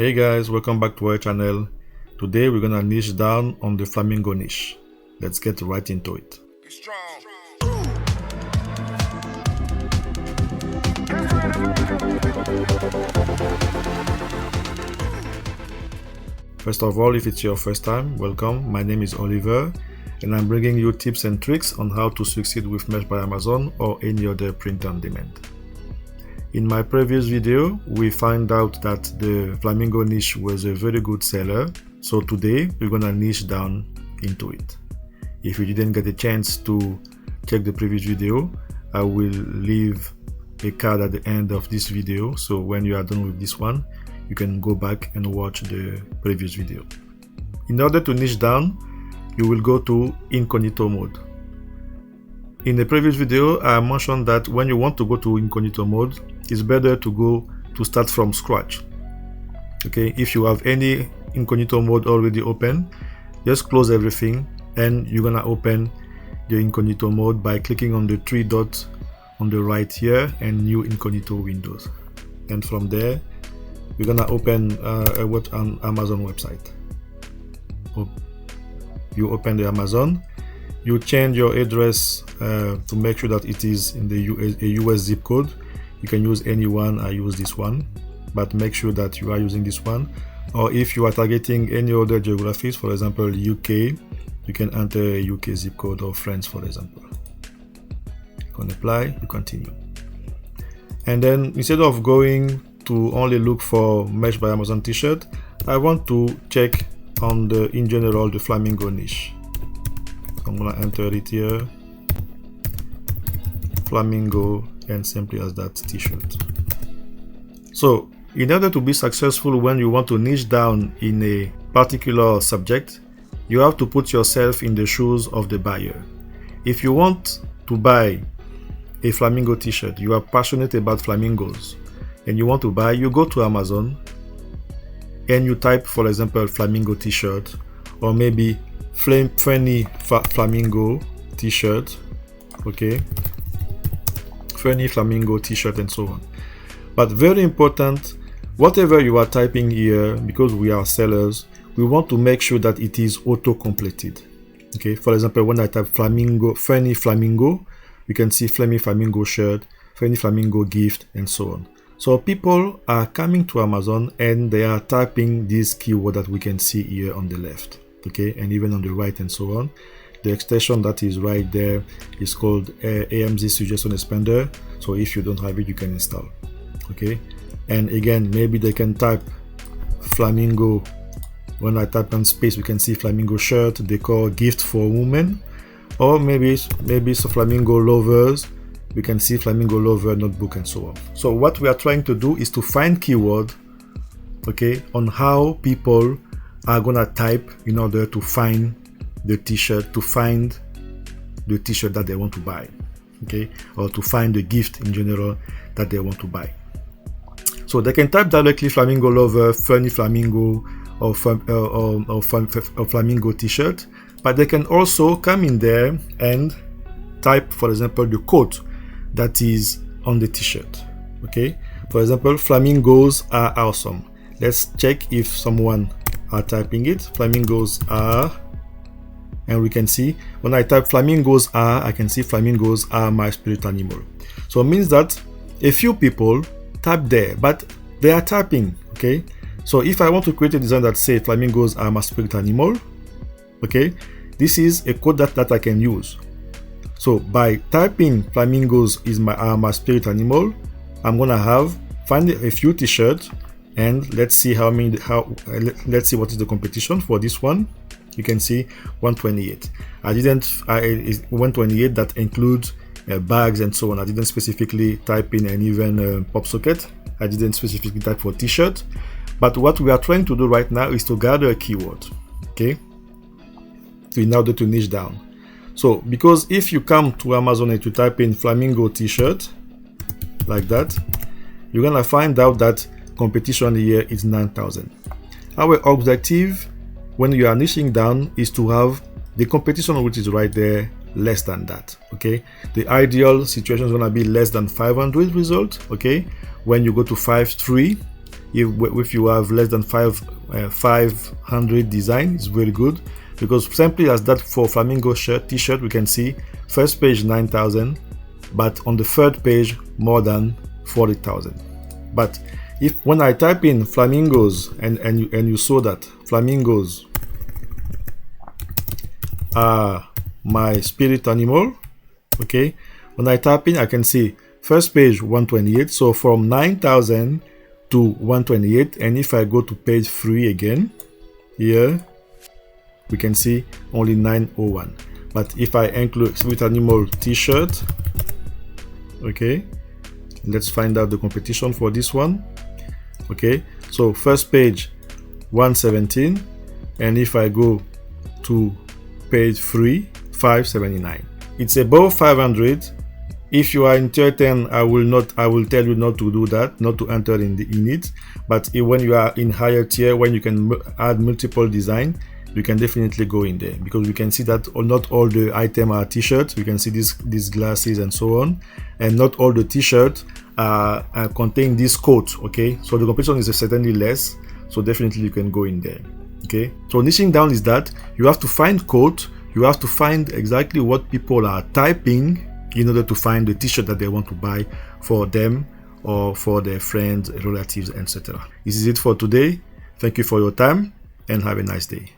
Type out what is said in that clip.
Hey guys, welcome back to our channel. Today we're gonna niche down on the Flamingo niche. Let's get right into it. First of all, if it's your first time, welcome. My name is Olivier and I'm bringing you tips and tricks on how to succeed with Mesh by Amazon or any other print on demand. In my previous video, we found out that the Flamingo niche was a very good seller. So today we're gonna niche down into it. If you didn't get a chance to check the previous video, I will leave a card at the end of this video. So when you are done with this one, you can go back and watch the previous video. In order to niche down, you will go to incognito mode. In the previous video, I mentioned that when you want to go to incognito mode, it's better to start from scratch. Okay, if you have any incognito mode already open, just close everything and you're gonna open the incognito mode by clicking on the three dots on the right here and new incognito windows. And from there, you're gonna open an Amazon website. You open the Amazon. You change your address to make sure that it is in the US zip code. You can use any one. I use this one, but make sure that you are using this one. Or if you are targeting any other geographies, for example UK, you can enter a UK zip code, or France for example. You can apply, you continue. And then instead of going to only look for Mesh by Amazon t-shirt, I want to check on in general the Flamingo niche. I'm gonna enter it here, Flamingo, and simply as that t-shirt. So in order to be successful when you want to niche down in a particular subject, you have to put yourself in the shoes of the buyer. If you want to buy a Flamingo t-shirt, you are passionate about flamingos and you want to buy, you go to Amazon and you type, for example, Flamingo t-shirt, or maybe funny Flamingo t-shirt, okay, funny Flamingo t-shirt, and so on. But very important, whatever you are typing here, because we are sellers, we want to make sure that it is auto-completed. Okay, for example, when I type Flamingo, funny Flamingo, you can see funny Flamingo shirt, funny Flamingo gift, and so on. So people are coming to Amazon and they are typing this keyword that we can see here on the left, okay, and even on the right and so on. The extension that is right there is called AMZ Suggestion Expander. So if you don't have it, you can install, okay. And again, maybe they can type Flamingo. When I type on space, we can see Flamingo shirt, decor, gift for women, or maybe some Flamingo lovers. We can see Flamingo lover, notebook, and so on. So what we are trying to do is to find keyword, okay, on how people are gonna type in order to find the t-shirt, that they want to buy, okay, or to find the gift in general that they want to buy. So they can type directly Flamingo lover, funny Flamingo, or Flamingo t-shirt, but they can also come in there and type, for example, the quote that is on the t-shirt, okay. For example, flamingos are awesome. Let's check if someone are typing it. Flamingos are, and we can see when I type flamingos are, I can see flamingos are my spirit animal. So it means that a few people type there, but they are typing, okay. So if I want to create a design that say flamingos are my spirit animal, okay, this is a code that I can use. So by typing flamingos are my spirit animal, I'm gonna find a few t-shirts, and let's see let's see what is the competition for this one. You can see 128. 128 that includes bags and so on. I didn't specifically type in and even pop socket. I didn't specifically type for t-shirt. But what we are trying to do right now is to gather a keyword, okay, in order to niche down. So because if you come to Amazon and you type in Flamingo t-shirt like that, you're gonna find out that competition here is 9,000. Our objective when you are niching down is to have the competition which is right there less than that, okay. The ideal situation is gonna be less than 500 results, okay. When you go to 5.3, if you have less than 500 design, it's very good, because simply as that for Flamingo t-shirt, we can see first page 9,000, but on the third page more than 40,000. But when I type in flamingos and you saw that flamingos are my spirit animal, okay, when I type in, I can see first page 128, so from 9,000 to 128. And if I go to page 3 again, here we can see only 901. But if I include spirit animal t-shirt, okay, let's find out the competition for this one. Okay, so first page 117, and if I go to page 3, 579. It's above 500. If you are in tier 10, I will tell you not to do that, not to enter in it. But when you are in higher tier, when you can add multiple design, you can definitely go in there, because we can see that not all the items are t-shirts. We can see these glasses and so on, and not all the t-shirts contain this coat. Okay, so the competition is certainly less, so definitely you can go in there. Okay, so niching down is that you have to find quote, you have to find exactly what people are typing in order to find the t-shirt that they want to buy for them or for their friends, relatives, etc. This is it for today. Thank you for your time and have a nice day.